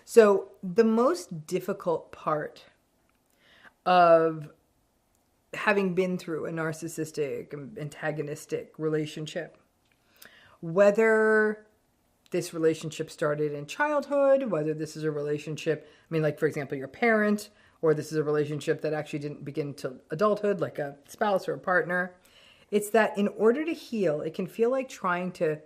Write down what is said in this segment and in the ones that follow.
So the most difficult part of having been through a narcissistic, antagonistic relationship, whether this relationship started in childhood, whether this is a relationship, like, for example, your parent, or this is a relationship that actually didn't begin till adulthood, like a spouse or a partner, it's that in order to heal, it can feel like trying to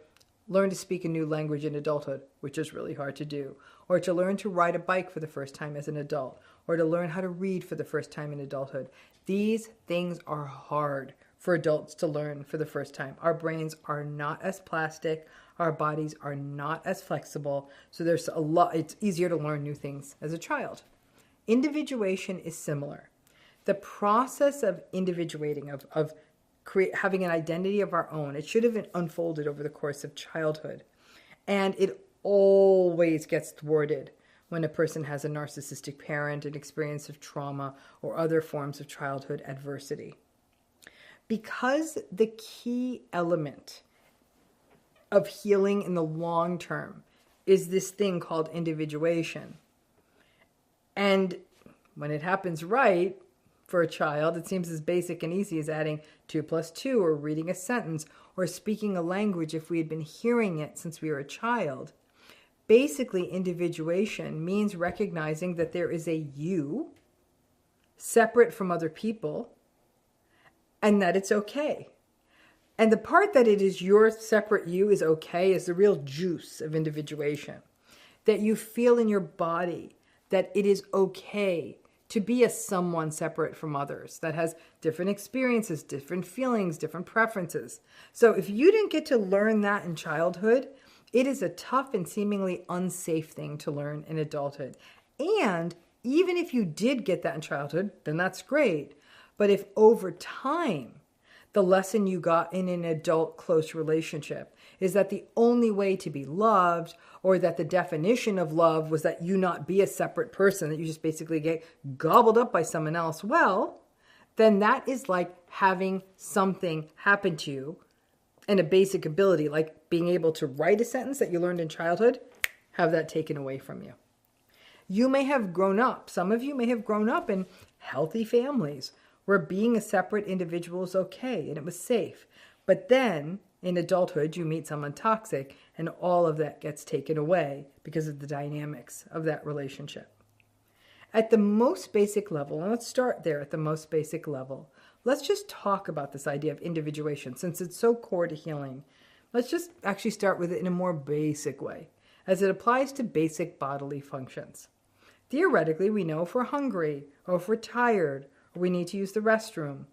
learn to speak a new language in adulthood, which is really hard to do, or to learn to ride a bike for the first time as an adult, or to learn how to read for the first time in adulthood. These things are hard for adults to learn for the first time. Our brains are not as plastic. Our bodies are not as flexible. So it's easier to learn new things as a child. Individuation is similar. The process of individuating, of having an identity of our own, it should have been unfolded over the course of childhood. And it always gets thwarted when a person has a narcissistic parent, an experience of trauma, or other forms of childhood adversity. Because the key element of healing in the long term is this thing called individuation. And when it happens right for a child, it seems as basic and easy as adding 2 + 2, or reading a sentence, or speaking a language if we had been hearing it since we were a child. Basically, individuation means recognizing that there is a you separate from other people, and that it's okay. And the part that it is your separate you is okay is the real juice of individuation. That you feel in your body that it is okay to be a someone separate from others that has different experiences, different feelings, different preferences. So if you didn't get to learn that in childhood, it is a tough and seemingly unsafe thing to learn in adulthood. And even if you did get that in childhood, then that's great. But if over time, the lesson you got in an adult close relationship is that the only way to be loved, or that the definition of love was that you not be a separate person, that you just basically get gobbled up by someone else, well, then that is like having something happen to you, and a basic ability, like being able to write a sentence that you learned in childhood, have that taken away from you. You may have grown up, some of you may have grown up in healthy families where being a separate individual is okay and it was safe. But then in adulthood, you meet someone toxic and all of that gets taken away because of the dynamics of that relationship. At the most basic level, and let's start there at the most basic level, let's just talk about this idea of individuation since it's so core to healing. Let's just actually start with it in a more basic way, as it applies to basic bodily functions. Theoretically, we know if we're hungry, or if we're tired, or we need to use the restroom,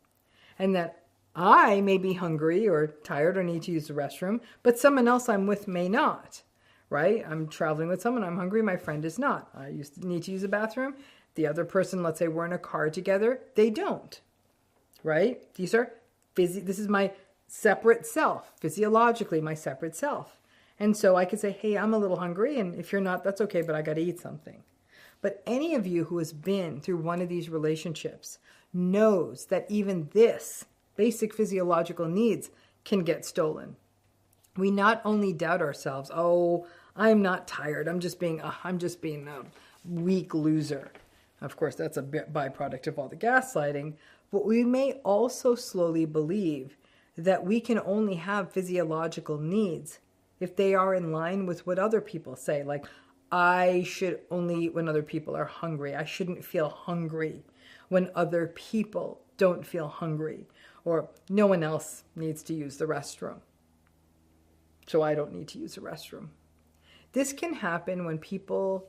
and that I may be hungry or tired or need to use the restroom, but someone else I'm with may not, right? I'm traveling with someone, I'm hungry, my friend is not. I need to use the bathroom. The other person, let's say we're in a car together, they don't, right? This is my separate self, physiologically my separate self. And so I could say, hey, I'm a little hungry, and if you're not, that's okay, but I got to eat something. But any of you who has been through one of these relationships knows that even this basic physiological needs can get stolen. We not only doubt ourselves, oh, I'm not tired, I'm just being a weak loser. Of course, that's a byproduct of all the gaslighting, but we may also slowly believe that we can only have physiological needs if they are in line with what other people say, like, I should only eat when other people are hungry. I shouldn't feel hungry when other people don't feel hungry. Or no one else needs to use the restroom, so I don't need to use the restroom. This can happen when people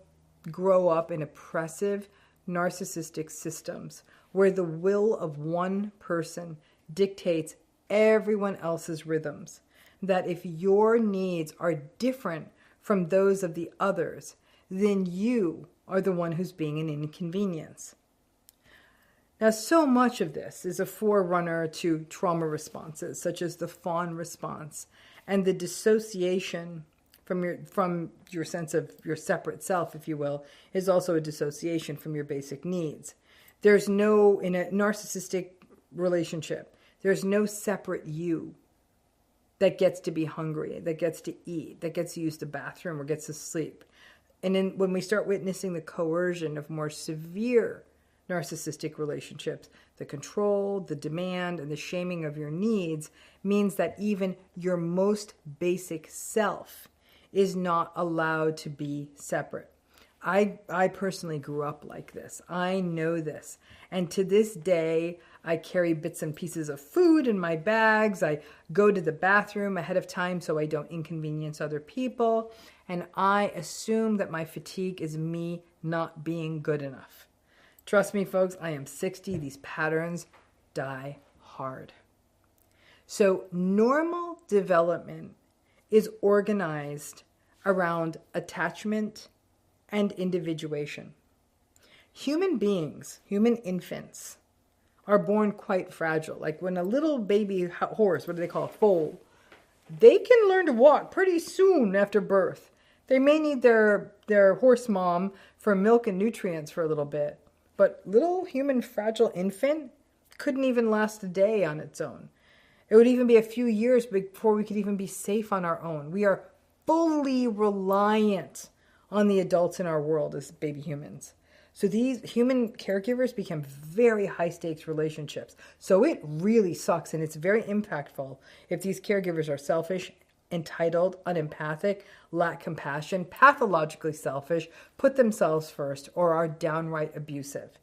grow up in oppressive, narcissistic systems where the will of one person dictates everyone else's rhythms. That if your needs are different from those of the others, then you are the one who's being an inconvenience. Now, so much of this is a forerunner to trauma responses, such as the fawn response, and the dissociation from your sense of your separate self, if you will, is also a dissociation from your basic needs. In a narcissistic relationship, there's no separate you that gets to be hungry, that gets to eat, that gets to use the bathroom or gets to sleep. when we start witnessing the coercion of more severe narcissistic relationships, the control, the demand, and the shaming of your needs means that even your most basic self is not allowed to be separate. I personally grew up like this. I know this. And to this day, I carry bits and pieces of food in my bags. I go to the bathroom ahead of time so I don't inconvenience other people. And I assume that my fatigue is me not being good enough. Trust me, folks, I am 60. These patterns die hard. So normal development is organized around attachment and individuation. Human beings, human infants, are born quite fragile. Like when a little baby horse, what do they call it, foal, they can learn to walk pretty soon after birth. They may need their horse mom for milk and nutrients for a little bit, but little human fragile infant couldn't even last a day on its own. It would even be a few years before we could even be safe on our own. We are fully reliant on the adults in our world as baby humans. So these human caregivers become very high stakes relationships. So it really sucks, and it's very impactful if these caregivers are selfish, entitled, unempathic, lack compassion, pathologically selfish, put themselves first, or are downright abusive.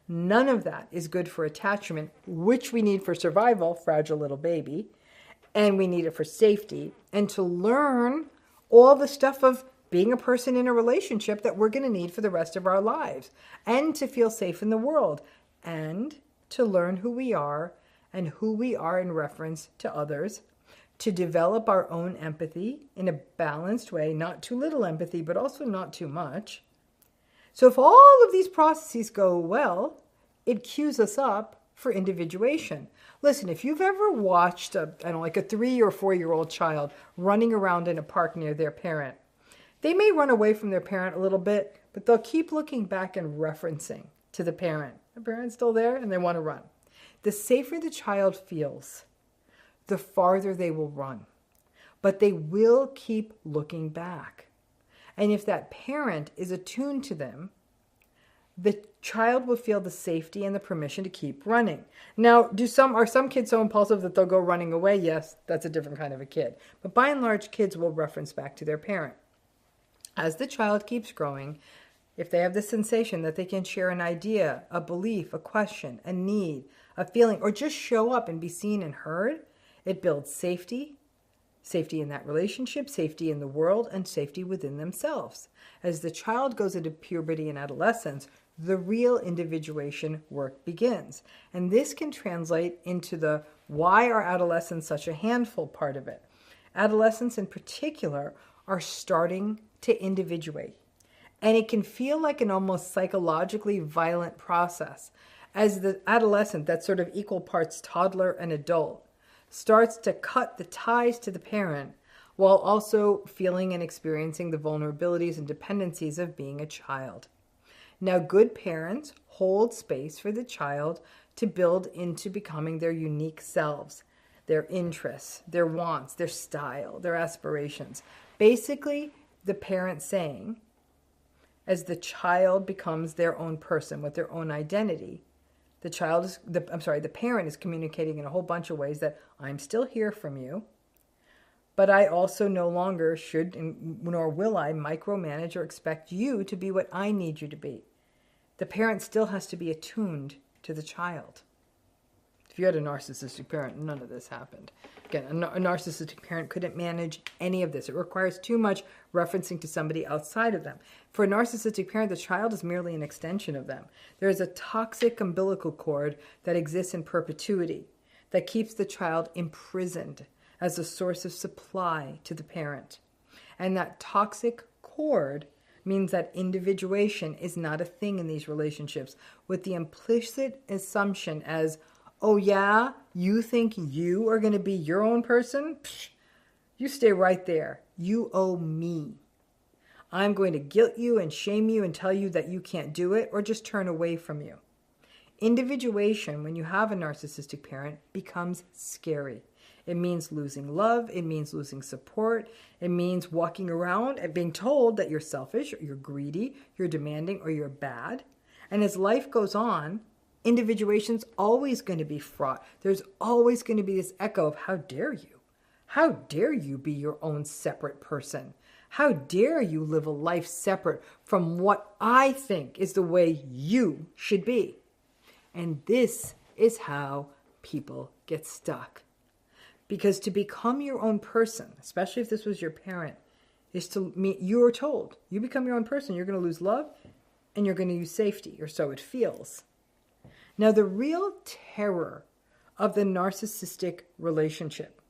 None of that is good for attachment, which we need for survival, fragile little baby, and we need it for safety, and to learn all the stuff of being a person in a relationship that we're going to need for the rest of our lives, and to feel safe in the world, and to learn who we are and who we are in reference to others, to develop our own empathy in a balanced way, not too little empathy, but also not too much. So if all of these processes go well, it cues us up for individuation. Listen, if you've ever watched like a 3 or 4-year-old child running around in a park near their parent, they may run away from their parent a little bit, but they'll keep looking back and referencing to the parent. The parent's still there and they want to run. The safer the child feels, the farther they will run. But they will keep looking back. And if that parent is attuned to them, the child will feel the safety and the permission to keep running. Now, are some kids so impulsive that they'll go running away? Yes, that's a different kind of a kid. But by and large, kids will reference back to their parent. As the child keeps growing, if they have the sensation that they can share an idea, a belief, a question, a need, a feeling, or just show up and be seen and heard, it builds safety in that relationship, safety in the world, and safety within themselves. As the child goes into puberty and adolescence, the real individuation work begins. And this can translate into the why are adolescents such a handful part of it. Adolescents in particular are starting to individuate. And it can feel like an almost psychologically violent process as the adolescent, that's sort of equal parts toddler and adult, starts to cut the ties to the parent while also feeling and experiencing the vulnerabilities and dependencies of being a child. Now, good parents hold space for the child to build into becoming their unique selves, their interests, their wants, their style, their aspirations. Basically, the parent saying, as the child becomes their own person with their own identity, the parent is communicating in a whole bunch of ways that I'm still here from you, but I also no longer should, nor will I, micromanage or expect you to be what I need you to be. The parent still has to be attuned to the child. If you had a narcissistic parent, none of this happened. Again, a narcissistic parent couldn't manage any of this. It requires too much referencing to somebody outside of them. For a narcissistic parent, the child is merely an extension of them. There is a toxic umbilical cord that exists in perpetuity that keeps the child imprisoned as a source of supply to the parent. And that toxic cord means that individuation is not a thing in these relationships, with the implicit assumption as, oh yeah, you think you are going to be your own person? Psh, you stay right there. You owe me. I'm going to guilt you and shame you and tell you that you can't do it, or just turn away from you. Individuation, when you have a narcissistic parent, becomes scary. It means losing love. It means losing support. It means walking around and being told that you're selfish, or you're greedy, you're demanding, or you're bad. And as life goes on, individuation's always going to be fraught. There's always going to be this echo of, how dare you? How dare you be your own separate person? How dare you live a life separate from what I think is the way you should be? And this is how people get stuck. Because to become your own person, especially if this was your parent, is to meet, you're told, you become your own person, you're going to lose love and you're going to use safety, or so it feels. Now, the real terror of the narcissistic relationship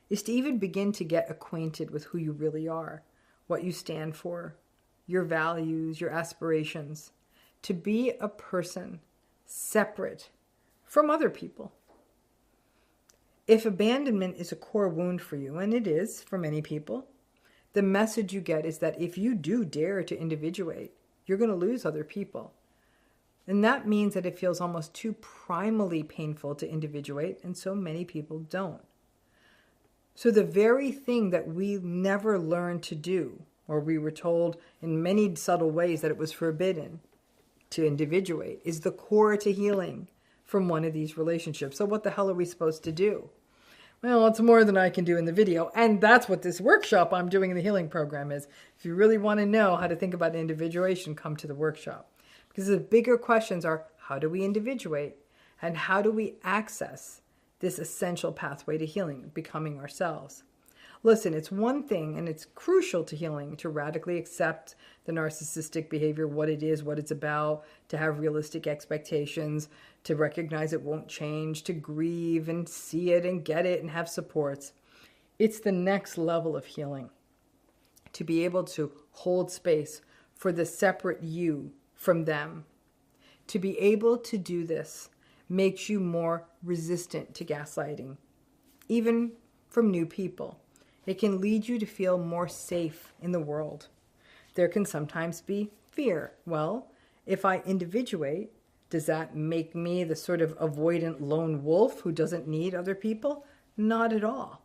is to even begin to get acquainted with who you really are, what you stand for, your values, your aspirations, to be a person separate from other people. If abandonment is a core wound for you, and it is for many people, the message you get is that if you do dare to individuate, you're going to lose other people. And that means that it feels almost too primally painful to individuate, and so many people don't. So the very thing that we never learned to do, or we were told in many subtle ways that it was forbidden to individuate, is the core to healing from one of these relationships. So what the hell are we supposed to do? Well, it's more than I can do in the video, and that's what this workshop I'm doing in the healing program is. If you really want to know how to think about individuation, come to the workshop. Because the bigger questions are, how do we individuate? And how do we access this essential pathway to healing, becoming ourselves? Listen, it's one thing, and it's crucial to healing, to radically accept the narcissistic behavior, what it is, what it's about, to have realistic expectations, to recognize it won't change, to grieve and see it and get it and have supports. It's the next level of healing, to be able to hold space for the separate you from them. To be able to do this makes you more resistant to gaslighting, even from new people. It can lead you to feel more safe in the world. There can sometimes be fear. Well, if I individuate, does that make me the sort of avoidant lone wolf who doesn't need other people? Not at all.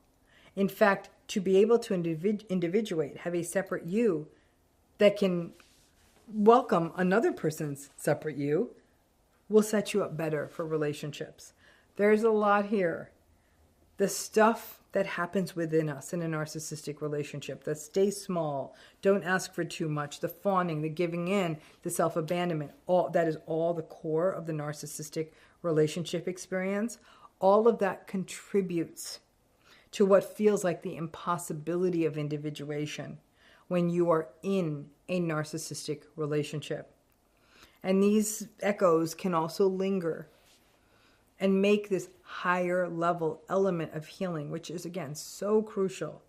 In fact, to be able to individuate, have a separate you that can welcome another person's separate you, will set you up better for relationships. There's a lot here. The stuff that happens within us in a narcissistic relationship, that stay small, don't ask for too much, the fawning, the giving in, the self-abandonment, all that is all the core of the narcissistic relationship experience. All of that contributes to what feels like the impossibility of individuation when you are in a narcissistic relationship. And these echoes can also linger and make this higher level element of healing, which is, again, so crucial,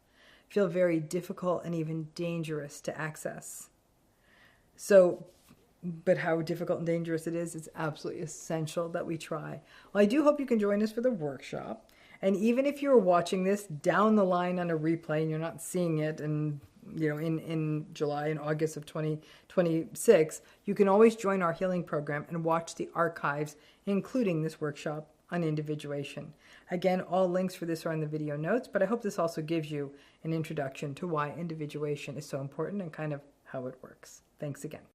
feel very difficult and even dangerous to access. So, but how difficult and dangerous it is, it's absolutely essential that we try. Well, I do hope you can join us for the workshop. And even if you're watching this down the line on a replay and you're not seeing it and in July and August of 2026, you can always join our healing program and watch the archives, including this workshop on individuation. Again, all links for this are in the video notes, but I hope this also gives you an introduction to why individuation is so important and kind of how it works. Thanks again.